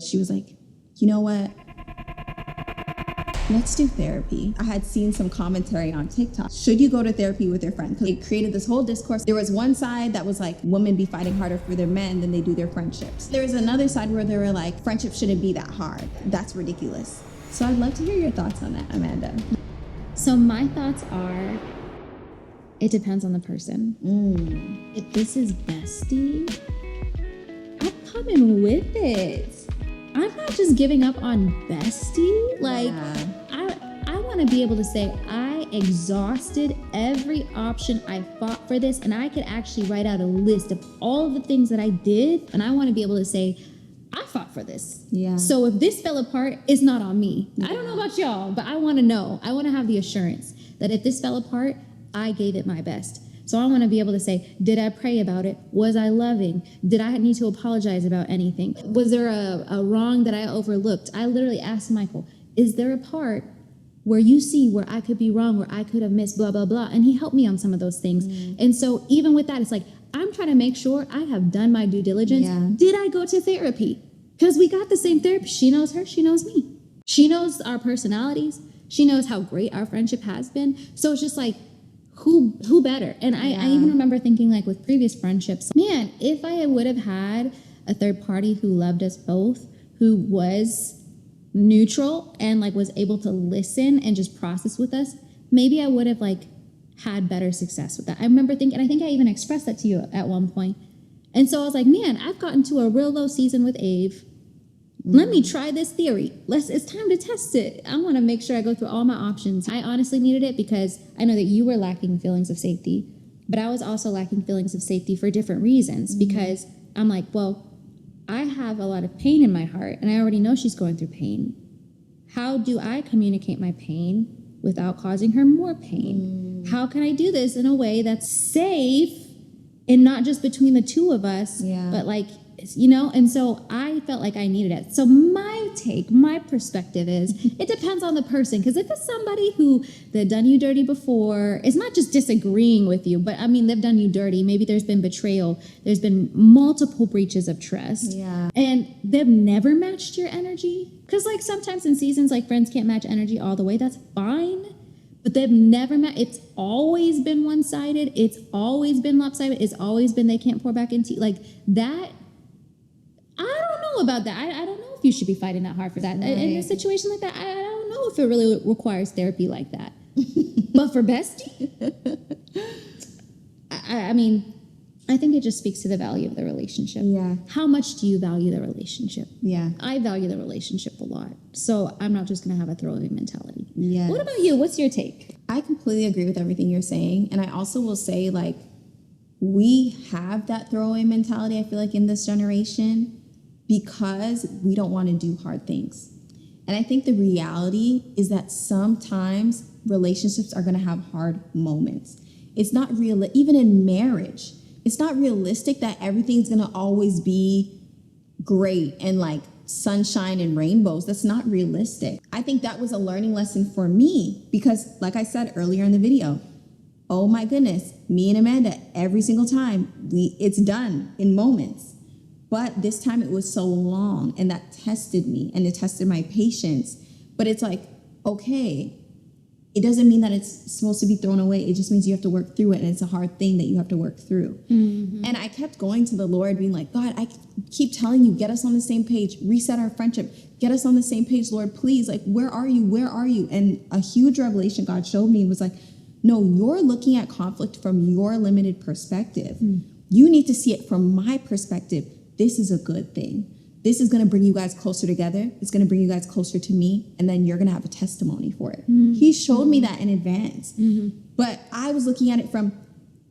She was like, you know what? Let's do therapy. I had seen some commentary on TikTok. Should you go to therapy with your friend? Because it created this whole discourse. There was one side that was like, women be fighting harder for their men than they do their friendships. There was another side where they were like, friendship shouldn't be that hard. That's ridiculous. So I'd love to hear your thoughts on that, Amanda. So my thoughts are, it depends on the person. If this is bestie, I'm coming with it. I'm not just giving up on bestie. Like, I want to be able to say I exhausted every option. I fought for this, and I could actually write out a list of all of the things that I did, and I want to be able to say I fought for this. Yeah. So if this fell apart, it's not on me. I don't know about y'all, but I want to know. I want to have the assurance that if this fell apart, I gave it my best. So I want to be able to say, did I pray about it? Was I loving? Did I need to apologize about anything? Was there a wrong that I overlooked? I literally asked Michael, is there a part where you see where I could be wrong, where I could have missed blah, blah, blah? And he helped me on some of those things. And so even with that, it's like, I'm trying to make sure I have done my due diligence. Yeah. Did I go to therapy? Because we got the same therapist. She knows her, she knows me. She knows our personalities. She knows how great our friendship has been. So it's just like, who better? And I even remember thinking, like, with previous friendships, man, if I would have had a third party who loved us both, who was neutral and like was able to listen and just process with us, maybe I would have like had better success with that. I remember thinking, I think I even expressed that to you at one point. And so I was like, man, I've gotten to a real low season with Ave. Let me try this theory. It's time to test it. I want to make sure I go through all my options. I honestly needed it because I know that you were lacking feelings of safety, but I was also lacking feelings of safety for different reasons because I'm like, well, I have a lot of pain in my heart and I already know she's going through pain. How do I communicate my pain without causing her more pain? How can I do this in a way that's safe and not just between the two of us, but like, you know? And so I felt like I needed it. So my perspective is, it depends on the person. Because if it's somebody who they've done you dirty before, it's not just disagreeing with you, but I mean, they've done you dirty. Maybe there's been betrayal. There's been multiple breaches of trust. Yeah. And they've never matched your energy. Because like sometimes in seasons, like friends can't match energy all the way. That's fine. But they've never met. It's always been one-sided. It's always been lopsided. It's always been they can't pour back into you. Like that. I don't know about that. I don't know if you should be fighting that hard for that. Right. In a situation like that, I don't know if it really requires therapy like that. But for bestie, I mean, I think it just speaks to the value of the relationship. Yeah. How much do you value the relationship? Yeah. I value the relationship a lot. So I'm not just going to have a throwaway mentality. Yeah. What about you? What's your take? I completely agree with everything you're saying. And I also will say, like, we have that throwaway mentality, I feel like, in this generation because we don't want to do hard things. And I think the reality is that sometimes relationships are going to have hard moments. It's not real, even in marriage. It's not realistic that everything's going to always be great and like sunshine and rainbows. That's not realistic. I think that was a learning lesson for me because, like I said earlier in the video, oh my goodness, me and Amanda, every single time, it's done in moments. But this time it was so long and that tested me and it tested my patience. But it's like, okay, it doesn't mean that it's supposed to be thrown away. It just means you have to work through it. And it's a hard thing that you have to work through. And I kept going to the Lord being like, God, I keep telling you, get us on the same page, reset our friendship, get us on the same page, Lord, please. Like, where are you? Where are you? And a huge revelation God showed me was like, no, you're looking at conflict from your limited perspective. You need to see it from my perspective. This is a good thing. This is going to bring you guys closer together. It's going to bring you guys closer to me. And then you're going to have a testimony for it. He showed me that in advance. But I was looking at it from,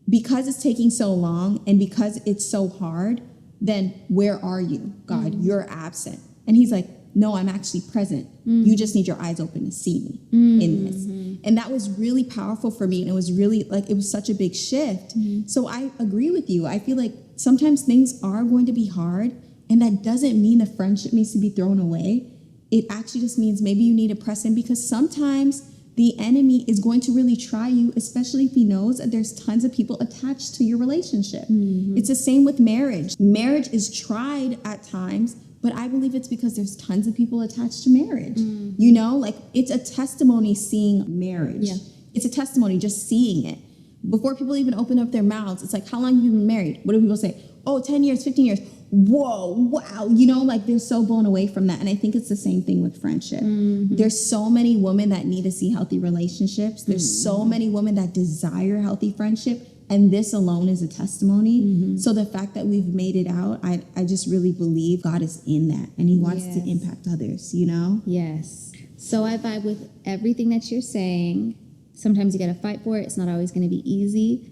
because it's taking so long and because it's so hard, then where are you, God? You're absent. And he's like, no, I'm actually present. You just need your eyes open to see me in this. And that was really powerful for me. And it was really like, it was such a big shift. So I agree with you. I feel like sometimes things are going to be hard. And that doesn't mean the friendship needs to be thrown away. It actually just means maybe you need to press in because sometimes the enemy is going to really try you, especially if he knows that there's tons of people attached to your relationship. It's the same with marriage. Marriage is tried at times But I believe it's because there's tons of people attached to marriage. You know, like it's a testimony seeing marriage. Yeah. It's a testimony just seeing it. Before people even open up their mouths, it's like, how long have you been married? What do people say? Oh, 10 years, 15 years. Whoa, wow. You know, like they're so blown away from that. And I think it's the same thing with friendship. There's so many women that need to see healthy relationships. There's so many women that desire healthy friendship. And this alone is a testimony. So the fact that we've made it out, I just really believe God is in that. And he wants to impact others, you know? Yes. So I vibe with everything that you're saying. Sometimes you got to fight for it. It's not always going to be easy.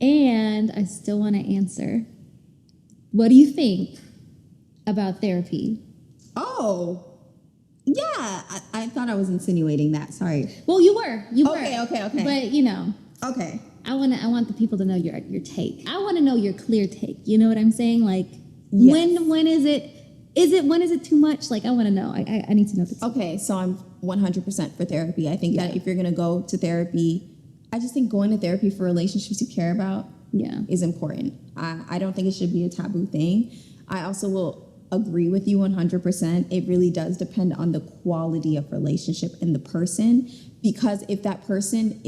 And I still want to answer. What do you think about therapy? Oh, yeah. I thought I was insinuating that. Sorry. Well, you were. Okay. But, you know. Okay. I want the people to know your take. I want to know your clear take. You know what I'm saying? Like, Yes. when is it? When is it too much? Like, I want to know. I need to know this. Okay, so I'm 100% for therapy. I think that if you're going to go to therapy, I just think going to therapy for relationships you care about is important. I don't think it should be a taboo thing. I also will agree with you 100%. It really does depend on the quality of relationship and the person, because if that person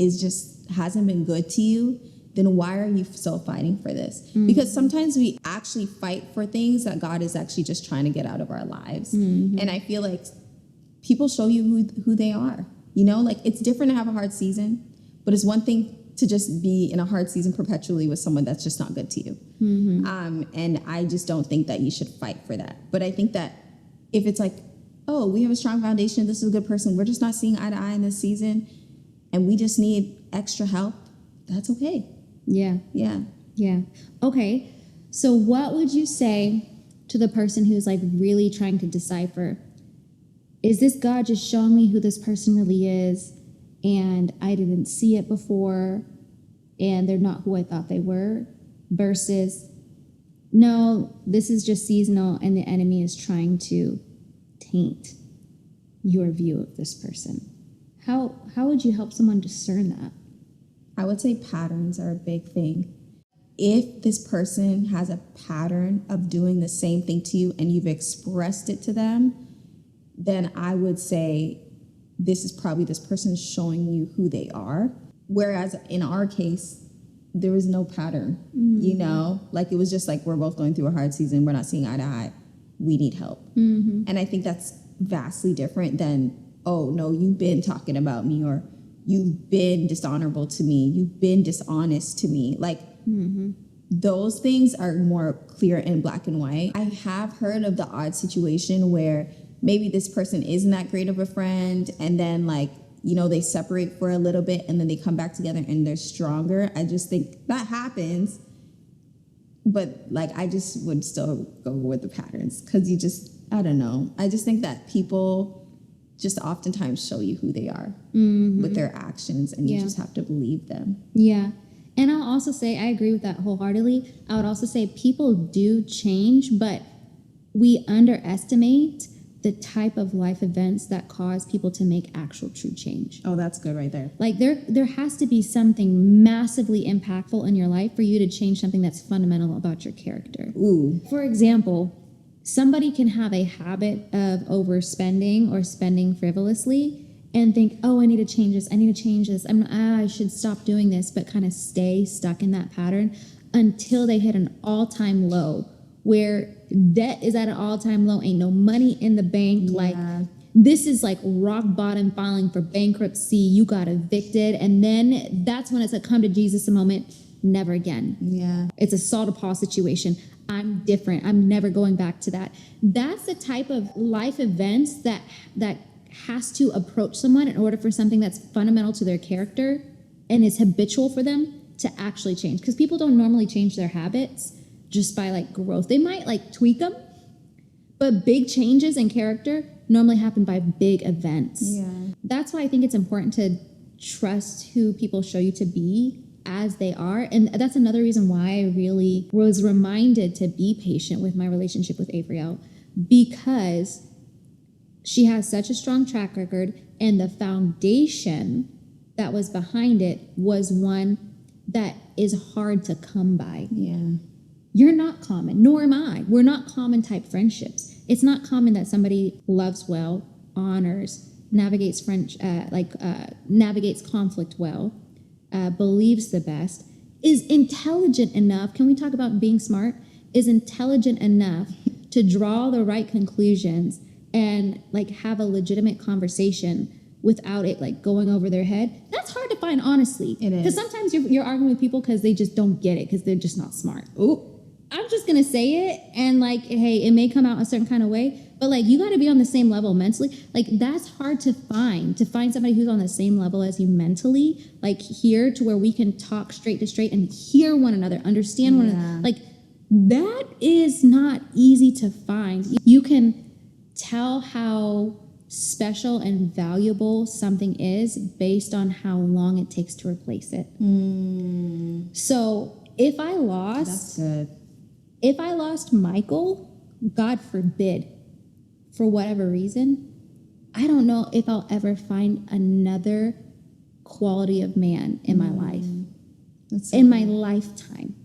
hasn't been good to you, then why are you still fighting for this? Because sometimes we actually fight for things that God is actually just trying to get out of our lives. And I feel like people show you who they are. You know, like it's different to have a hard season, but it's one thing to just be in a hard season perpetually with someone that's just not good to you. And I just don't think that you should fight for that. But I think that if it's like, oh, we have a strong foundation, this is a good person, we're just not seeing eye to eye in this season, and we just need extra help, that's okay. Yeah. Okay. So what would you say to the person who's like really trying to decipher, is this God just showing me who this person really is and I didn't see it before and they're not who I thought they were, versus no, this is just seasonal and the enemy is trying to taint your view of this person? How would you help someone discern that? I would say patterns are a big thing. If this person has a pattern of doing the same thing to you and you've expressed it to them, then I would say this is probably this person showing you who they are. Whereas in our case, there was no pattern, you know? Like it was just like, we're both going through a hard season. We're not seeing eye to eye. We need help. And I think that's vastly different than, oh, no, you've been talking about me, or you've been dishonorable to me, you've been dishonest to me. Like those things are more clear in black and white. I have heard of the odd situation where maybe this person isn't that great of a friend, and then like, you know, they separate for a little bit and then they come back together and they're stronger. I just think that happens. But like, I just would still go with the patterns, because I don't know. I just think that people just oftentimes show you who they are with their actions, and you just have to believe them. Yeah. And I'll also say, I agree with that wholeheartedly. I would also say people do change, but we underestimate the type of life events that cause people to make actual true change. Oh, that's good right there. Like there has to be something massively impactful in your life for you to change something that's fundamental about your character. Ooh. For example, somebody can have a habit of overspending or spending frivolously and think, oh, I need to change this. I should stop doing this, but kind of stay stuck in that pattern until they hit an all-time low where debt is at an all-time low, ain't no money in the bank. Like this is like rock bottom, filing for bankruptcy. You got evicted. And then that's when it's a come to Jesus moment. Never again. Yeah. It's a Saul to Paul situation. I'm different. I'm never going back to that. That's the type of life events that has to approach someone in order for something that's fundamental to their character and is habitual for them to actually change. Because people don't normally change their habits just by like growth. They might like tweak them, but big changes in character normally happen by big events. Yeah. That's why I think it's important to trust who people show you to be as they are. And that's another reason why I really was reminded to be patient with my relationship with Avrielle, because she has such a strong track record, and the foundation that was behind it was one that is hard to come by. Yeah. You're not common, nor am I. We're not common type friendships. It's not common that somebody loves well, honors, navigates navigates conflict well, believes the best, is intelligent enough. Can we talk about being smart? Is intelligent enough to draw the right conclusions and like have a legitimate conversation without it like going over their head. That's hard to find, honestly. It is. Because sometimes you're arguing with people because they just don't get it, because they're just not smart. Ooh. I'm just gonna say it, and like, hey, it may come out a certain kind of way, but like, you got to be on the same level mentally. Like, that's hard to find somebody who's on the same level as you mentally, like here, to where we can talk straight to straight and hear one another, understand one another. Like, that is not easy to find. You can tell how special and valuable something is based on how long it takes to replace it. So if I That's good. lost Michael, God forbid, for whatever reason, I don't know if I'll ever find another quality of man in my life, That's so in my lifetime.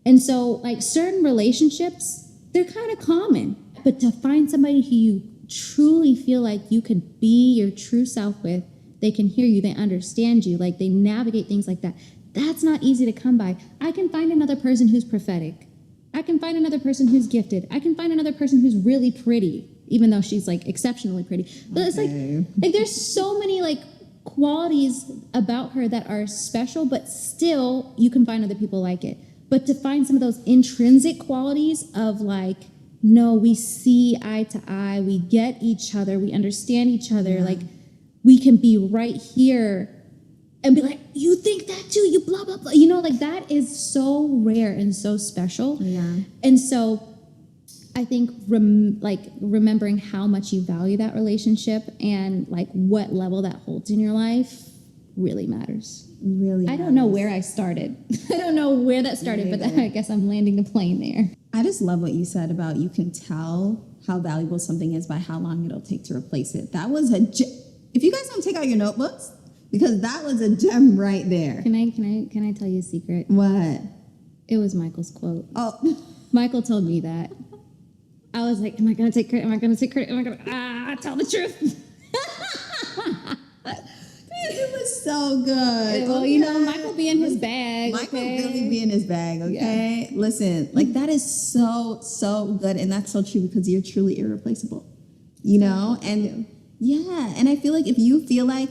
And so, like, certain relationships, they're kind of common, but to find somebody who you truly feel like you could be your true self with, they can hear you, they understand you, like they navigate things like that, that's not easy to come by. I can find another person who's prophetic. I can find another person who's gifted. I can find another person who's really pretty, even though she's like exceptionally pretty. But it's like there's so many like qualities about her that are special, but still you can find other people like it. But to find some of those intrinsic qualities of like, no, we see eye to eye, we get each other, we understand each other, like we can be right here and be like, you think that too, you blah, blah, blah. You know, like that is so rare and so special. Yeah. And so I think remembering how much you value that relationship and like what level that holds in your life really matters. Really I don't know where I started. I don't know where that started, but I guess I'm landing the plane there. I just love what you said about you can tell how valuable something is by how long it'll take to replace it. That was if you guys don't take out your notebooks, because that was a gem right there. Can I tell you a secret? What? It was Michael's quote. Oh. Michael told me that. I was like, am I going to take credit? Am I going to take credit? Am I going to tell the truth? It was so good. Well, okay. you know, Michael be in his bag. Michael okay? really be in his bag, okay? Yeah. Listen, like that is so good, and that's so true because you're truly irreplaceable, you know? And yeah, and I feel like if you feel like,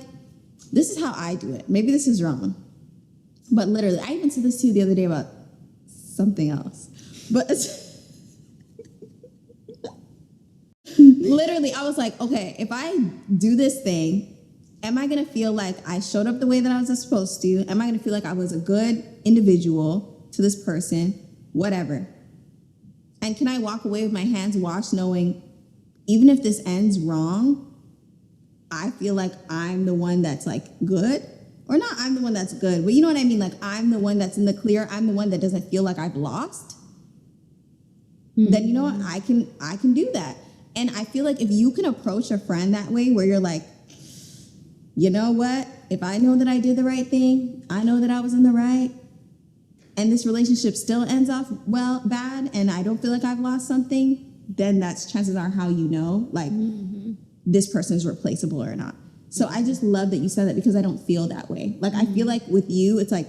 this is how I do it. Maybe this is wrong, but literally, I even said this to you the other day about something else, but literally, I was like, okay, if I do this thing, am I going to feel like I showed up the way that I was supposed to? Am I going to feel like I was a good individual to this person? Whatever. And can I walk away with my hands washed knowing even if this ends wrong, I feel like I'm the one that's like good? Or not I'm the one that's good, but you know what I mean? Like I'm the one that's in the clear. I'm the one that doesn't feel like I've lost. Mm-hmm. Then you know what? I can do that. And I feel like if you can approach a friend that way where you're like, you know what? If I know that I did the right thing, I know that I was in the right, and this relationship still ends off bad, and I don't feel like I've lost something, then that's chances are how you know, like, this person is replaceable or not. So I just love that you said that because I don't feel that way. Like, I feel like with you, it's like,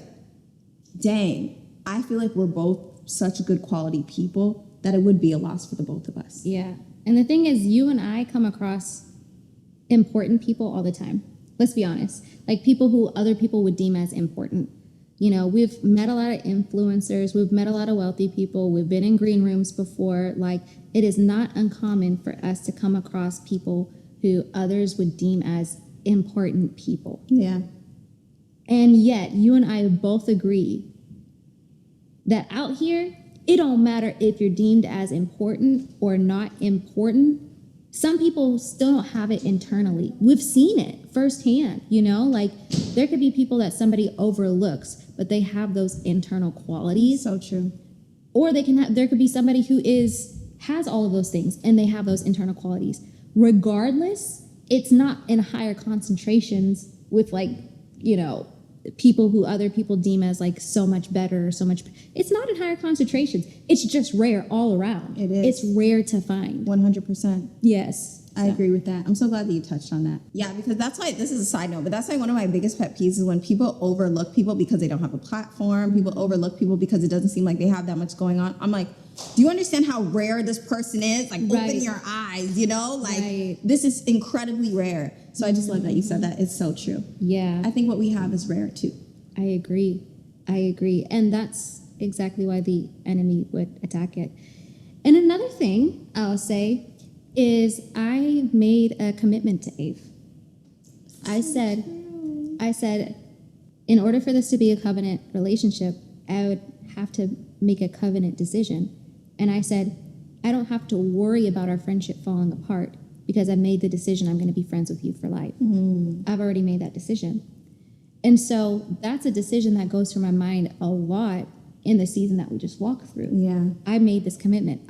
dang, I feel like we're both such good quality people that it would be a loss for the both of us. Yeah. And the thing is, you and I come across important people all the time. Let's be honest. Like people who other people would deem as important. You know, we've met a lot of influencers. We've met a lot of wealthy people. We've been in green rooms before. Like, it is not uncommon for us to come across people who others would deem as important people. Yeah. And yet, you and I both agree that out here, it don't matter if you're deemed as important or not important. Some people still don't have it internally. We've seen it firsthand, you know? Like, there could be people that somebody overlooks, but they have those internal qualities. So true. Or there could be somebody who has all of those things, and they have those internal qualities. Regardless, it's not in higher concentrations with, like, you know, people who other people deem as like so much better or so much. It's not in higher concentrations. It's just rare all around. It is. It's rare to find. 100%. Yes. I agree with that. I'm so glad that you touched on that. Yeah, because that's why, this is a side note, but that's why one of my biggest pet peeves is when people overlook people because they don't have a platform. People overlook people because it doesn't seem like they have that much going on. I'm like, do you understand how rare this person is? Like, open your eyes, you know? Like, this is incredibly rare. So I just love that you said that. It's so true. Yeah. I think what we have is rare too. I agree. And that's exactly why the enemy would attack it. And another thing I'll say is I made a commitment to Ave. I said, in order for this to be a covenant relationship, I would have to make a covenant decision. And I said, I don't have to worry about our friendship falling apart because I've made the decision I'm going to be friends with you for life. I've already made that decision. And so that's a decision that goes through my mind a lot in the season that we just walked through. Yeah. I made this commitment.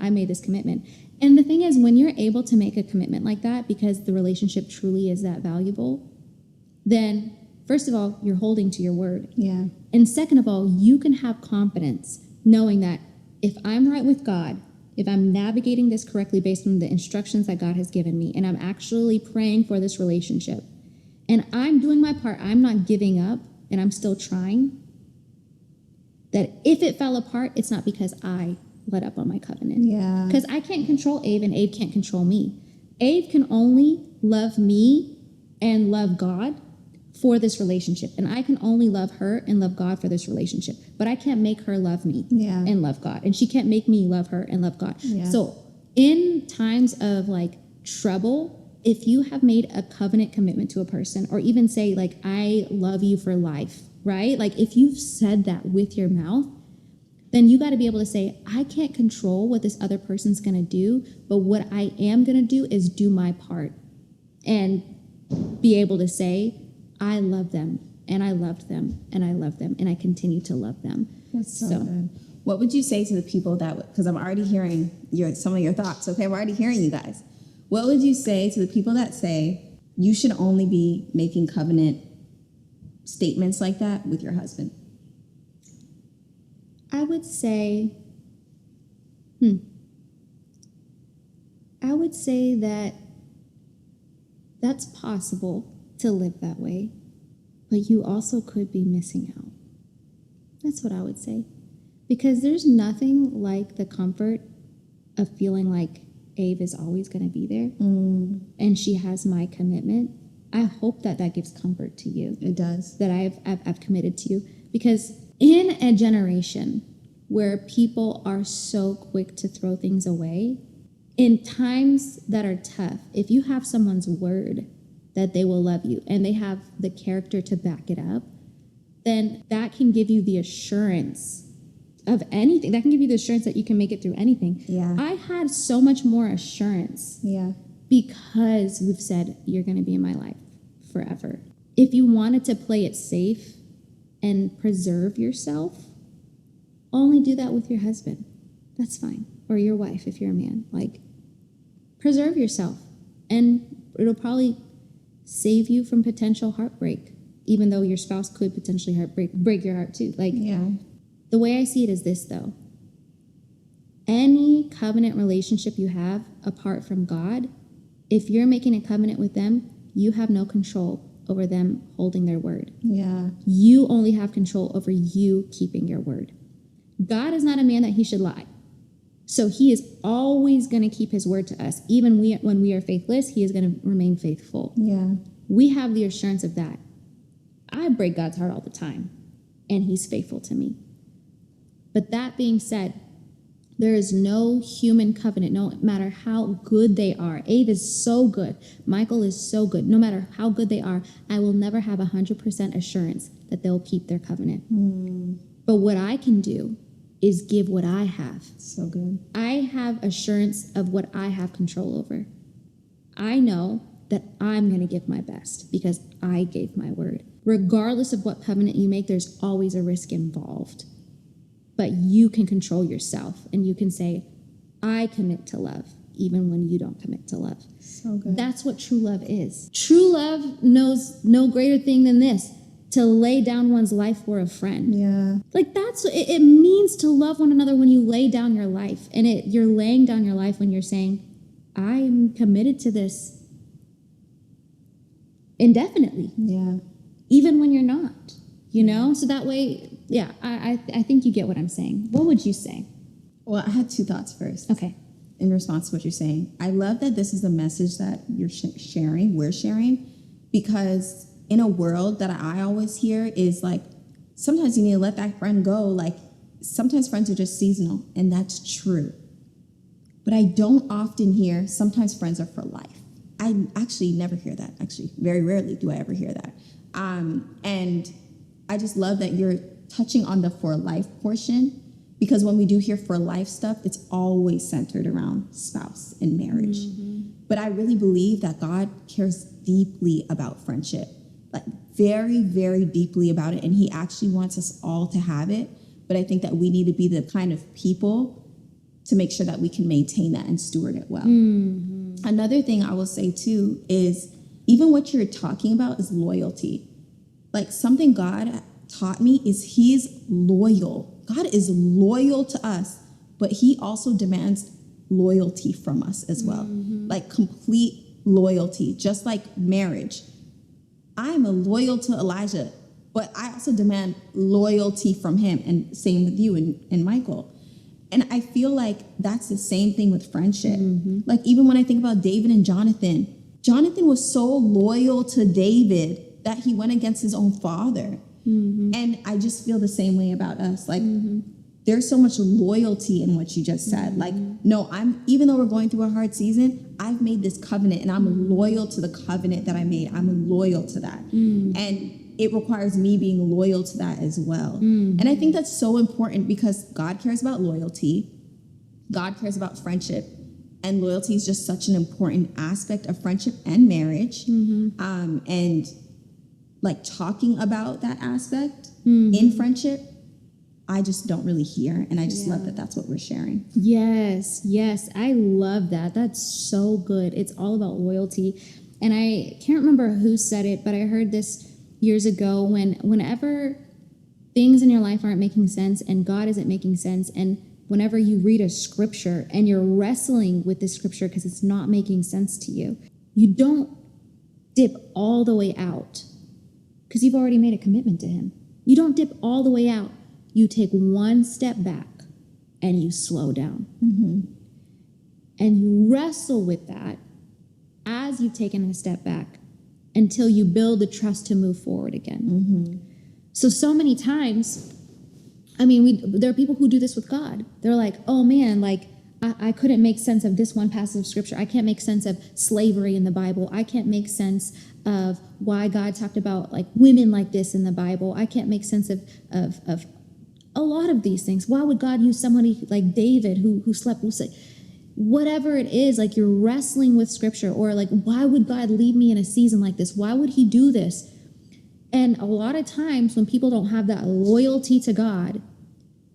And the thing is, when you're able to make a commitment like that because the relationship truly is that valuable, then first of all, you're holding to your word. Yeah. And second of all, you can have confidence knowing that if I'm right with God, if I'm navigating this correctly based on the instructions that God has given me, and I'm actually praying for this relationship, and I'm doing my part, I'm not giving up, and I'm still trying, that if it fell apart, it's not because I let up on my covenant. Yeah. Because I can't control Ave and Ave can't control me. Ave can only love me and love God for this relationship. And I can only love her and love God for this relationship. But I can't make her love me and love God. And she can't make me love her and love God. Yeah. So in times of like trouble, if you have made a covenant commitment to a person, or even say like, I love you for life, right? Like if you've said that with your mouth, then you got to be able to say, I can't control what this other person's going to do, but what I am going to do is do my part and be able to say, I love them and I loved them and I love them and I continue to love them. That's so good. What would you say to the people that, because I'm already hearing some of your thoughts, okay? I'm already hearing you guys. What would you say to the people that say you should only be making covenant statements like that with your husband? I would say, that that's possible to live that way, but you also could be missing out. That's what I would say. Because there's nothing like the comfort of feeling like Ave is always going to be there and she has my commitment. I hope that gives comfort to you. It does. That I've committed to you. Because in a generation where people are so quick to throw things away, in times that are tough, if you have someone's word that they will love you and they have the character to back it up, then that can give you the assurance of anything. That can give you the assurance that you can make it through anything. Yeah. I had so much more assurance because we've said, you're going to be in my life forever. If you wanted to play it safe and preserve yourself, only do that with your husband. That's fine. Or your wife if you're a man. Like, preserve yourself. And it'll probably save you from potential heartbreak, even though your spouse could potentially break your heart too. Like, the way I see it is this, though. Any covenant relationship you have apart from God, if you're making a covenant with them, you have no control over them holding their word. Yeah. You only have control over you keeping your word. God is not a man that he should lie. So he is always going to keep his word to us. Even when we are faithless, he is going to remain faithful. Yeah. We have the assurance of that. I break God's heart all the time, and he's faithful to me. But that being said, there is no human covenant, no matter how good they are. Ave is so good. Michael is so good. No matter how good they are, I will never have 100% assurance that they'll keep their covenant. But what I can do is give what I have. So good. I have assurance of what I have control over. I know that I'm going to give my best because I gave my word. Regardless of what covenant you make, there's always a risk involved. But you can control yourself and you can say, I commit to love, even when you don't commit to love. So good. That's what true love is. True love knows no greater thing than this. to lay down one's life for a friend. Yeah. Like that's it means to love one another when you lay down your life. And you're laying down your life when you're saying, I'm committed to this indefinitely. Yeah. Even when you're not, you know? So that way, yeah, I think you get what I'm saying. What would you say? Well, I had two thoughts first. Okay. In response to what you're saying. I love that this is a message that you're sharing, we're sharing, because in a world that I always hear is like, sometimes you need to let that friend go. Like, sometimes friends are just seasonal, and that's true. But I don't often hear, sometimes friends are for life. I actually never hear that. Actually, very rarely do I ever hear that. And I just love that you're touching on the for life portion, because when we do hear for life stuff, it's always centered around spouse and marriage. Mm-hmm. But I really believe that God cares deeply about friendship, like very, very deeply about it. And he actually wants us all to have it. But I think that we need to be the kind of people to make sure that we can maintain that and steward it well. Mm-hmm. Another thing I will say too is even what you're talking about is loyalty. Like something God taught me is he's loyal. God is loyal to us, but he also demands loyalty from us as well. Mm-hmm. Like complete loyalty, just like marriage. I'm loyal to Elijah, but I also demand loyalty from him, and same with you and Michael. And I feel like that's the same thing with friendship. Mm-hmm. Like even when I think about David and Jonathan was so loyal to David that he went against his own father. Mm-hmm. And I just feel the same way about us. Like there's so much loyalty in what you just said. Like, no, even though we're going through a hard season, I've made this covenant and I'm loyal to the covenant that I made. I'm loyal to that. And it requires me being loyal to that as well. And I think that's so important because God cares about loyalty. God cares about friendship. And loyalty is just such an important aspect of friendship and marriage. And like talking about that aspect in friendship, I just don't really hear. And I just love that that's what we're sharing. Yes. I love that. That's so good. It's all about loyalty. And I can't remember who said it, but I heard this years ago whenever things in your life aren't making sense and God isn't making sense, and whenever you read a scripture and you're wrestling with the scripture because it's not making sense to you, you don't dip all the way out because you've already made a commitment to him. You don't dip all the way out. You take one step back and you slow down. And you wrestle with that as you've taken a step back until you build the trust to move forward again. So many times, I mean, there are people who do this with God. They're like, oh man, like I couldn't make sense of this one passage of scripture. I can't make sense of slavery in the Bible. I can't make sense of why God talked about like women like this in the Bible. I can't make sense of a lot of these things. Why would God use somebody like David who slept with whatever it is, like you're wrestling with scripture, or like, why would God leave me in a season like this? Why would he do this? And a lot of times when people don't have that loyalty to God,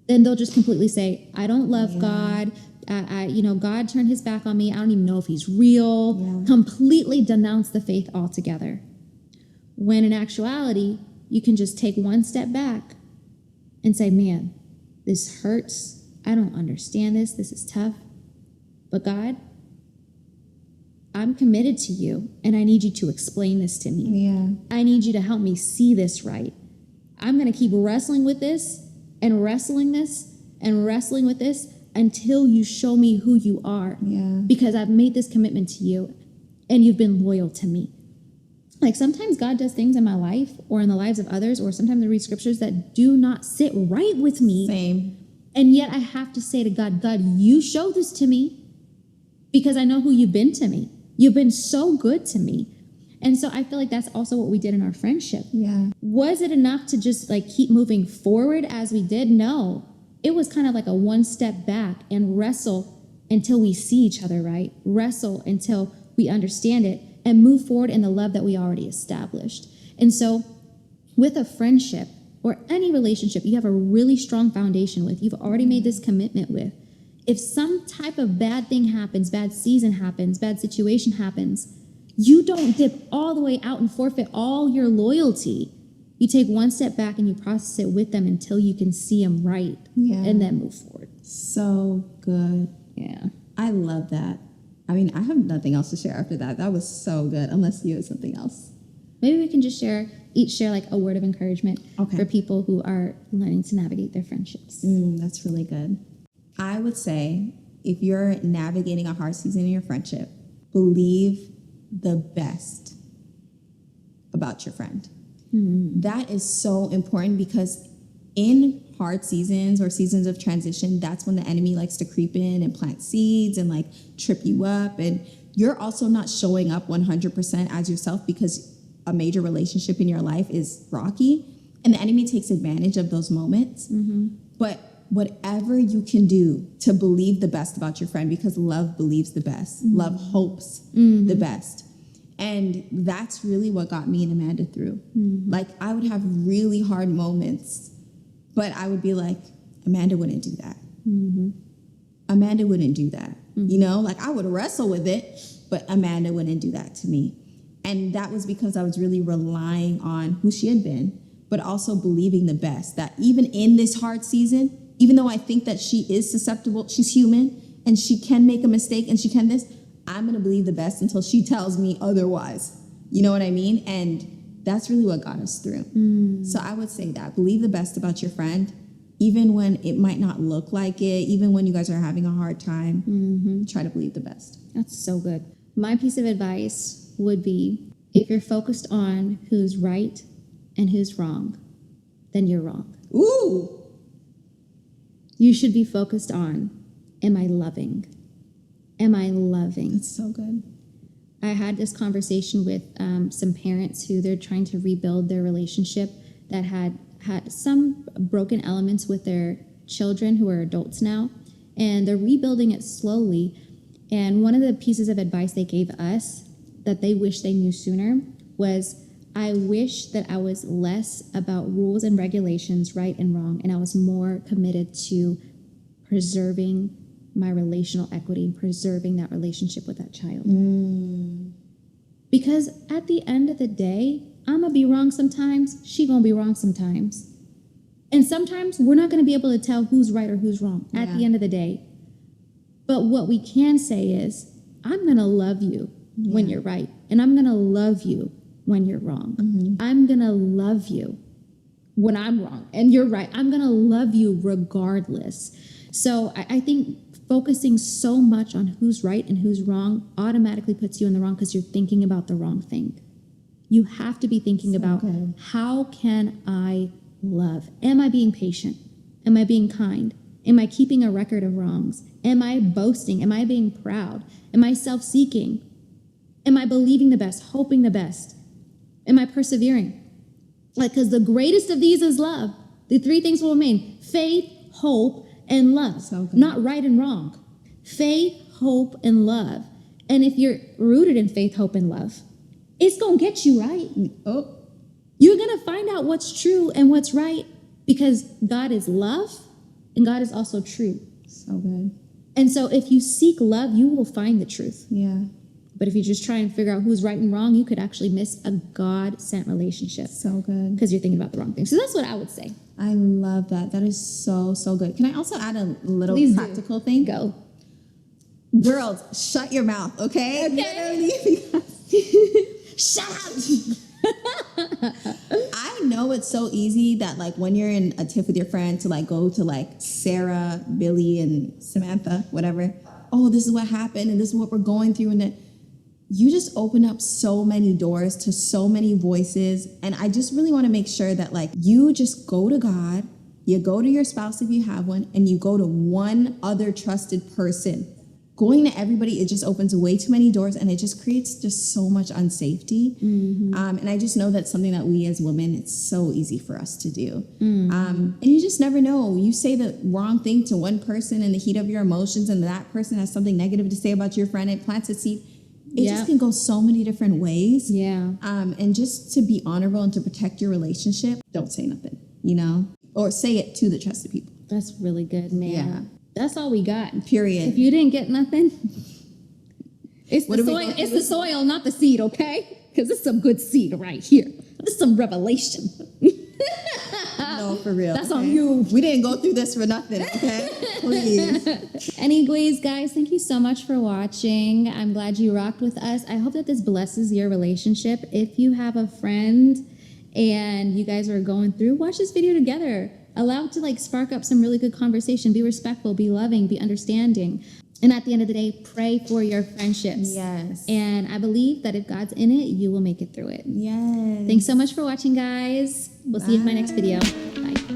then they'll just completely say, I don't love God. God turned his back on me. I don't even know if he's real. Completely denounce the faith altogether. When in actuality, you can just take one step back and say, man, this hurts. I don't understand this. This is tough. But God, I'm committed to you, and I need you to explain this to me. I need you to help me see this right. I'm going to keep wrestling with this and wrestling this and wrestling with this until you show me who you are. Because I've made this commitment to you, and you've been loyal to me. Like sometimes God does things in my life or in the lives of others, or sometimes I read scriptures that do not sit right with me. Same. And yet I have to say to God, God, you show this to me because I know who you've been to me. You've been so good to me. And so I feel like that's also what we did in our friendship. Was it enough to just like keep moving forward as we did? No. It was kind of like a one step back and wrestle until we see each other right. Wrestle until we understand it and move forward in the love that we already established. And so with a friendship or any relationship you have a really strong foundation with, you've already made this commitment with, if some type of bad thing happens, bad season happens, bad situation happens, you don't dip all the way out and forfeit all your loyalty. You take one step back and you process it with them until you can see them right, and then move forward. So good. Yeah. I love that. I mean, I have nothing else to share after that. That was so good, unless you had something else. Maybe we can just each share like a word of encouragement Okay. for people who are learning to navigate their friendships. That's really good. I would say if you're navigating a hard season in your friendship, believe the best about your friend. That is so important because in hard seasons or seasons of transition, that's when the enemy likes to creep in and plant seeds and like trip you up. And you're also not showing up 100% as yourself because a major relationship in your life is rocky, and the enemy takes advantage of those moments. But whatever you can do to believe the best about your friend, because love believes the best, love hopes the best. And that's really what got me and Amanda through. Like, I would have really hard moments, but I would be like, Amanda wouldn't do that. Amanda wouldn't do that. You know, like I would wrestle with it, but Amanda wouldn't do that to me. And that was because I was really relying on who she had been, but also believing the best, that even in this hard season, even though I think that she is susceptible, she's human and she can make a mistake and she can this, I'm going to believe the best until she tells me otherwise. You know what I mean? And that's really what got us through. So I would say that. Believe the best about your friend, even when it might not look like it, even when you guys are having a hard time. Try to believe the best. That's so good. My piece of advice would be, if you're focused on who's right and who's wrong, then you're wrong. Ooh. You should be focused on, am I loving? Am I loving? That's so good. I had this conversation with some parents who they're trying to rebuild their relationship that had some broken elements with their children who are adults now, and they're rebuilding it slowly. And one of the pieces of advice they gave us that they wish they knew sooner was, I wish that I was less about rules and regulations, right and wrong, and I was more committed to preserving my relational equity and preserving that relationship with that child. Because at the end of the day, I'm gonna be wrong sometimes, she gonna be wrong sometimes. And sometimes we're not gonna be able to tell who's right or who's wrong at the end of the day. But what we can say is, I'm gonna love you when you're right, and I'm gonna love you when you're wrong. I'm gonna love you when I'm wrong and you're right. I'm gonna love you regardless. So I think focusing so much on who's right and who's wrong automatically puts you in the wrong because you're thinking about the wrong thing. You have to be thinking about, how can I love? Am I being patient? Am I being kind? Am I keeping a record of wrongs? Am I boasting? Am I being proud? Am I self-seeking? Am I believing the best, hoping the best? Am I persevering? Like, because the greatest of these is love. The three things will remain: faith, hope, and love. So good. Not right and wrong. Faith, hope, and love. And if you're rooted in faith, hope, and love, it's going to get you right. Oh. You're going to find out what's true and what's right, because God is love and God is also true. So good. And so if you seek love, you will find the truth. Yeah. But if you just try and figure out who's right and wrong, you could actually miss a God-sent relationship So good. because you're thinking about the wrong thing. So that's what I would say. I love that. That is so, so good. Can I also add a little Please do. practical thing? Go. Girls, shut your mouth, okay? Literally, shut up. I know it's so easy that, like, when you're in a tiff with your friend, to like go to like Sarah, Billy, and Samantha, whatever. Oh, this is what happened, and this is what we're going through, and then you just open up so many doors to so many voices. And I just really want to make sure that, like, you just go to God, you go to your spouse if you have one, and you go to one other trusted person. Going to everybody, it just opens way too many doors, and it just creates just so much unsafety. And I just know that's something that we as women, it's so easy for us to do. And you just never know. You say the wrong thing to one person in the heat of your emotions, and that person has something negative to say about your friend. It plants a seed. It just can go so many different ways. Yeah. And just to be honorable and to protect your relationship, don't say nothing, you know? Or say it to the trusted people. That's really good, man. Yeah. That's all we got. Period. If you didn't get nothing, it's What the are we soil. going It's through? the soil, not the seed, okay? Because it's some good seed right here. This is some revelation. No, for real. That's on you. We didn't go through this for nothing, okay? Please. Anyways, guys, thank you so much for watching. I'm glad you rocked with us. I hope that this blesses your relationship. If you have a friend and you guys are going through, watch this video together. Allow it to like spark up some really good conversation. Be respectful, be loving, be understanding. And at the end of the day, pray for your friendships. Yes. And I believe that if God's in it, you will make it through it. Yes. Thanks so much for watching, guys. We'll see you in my next video. Bye.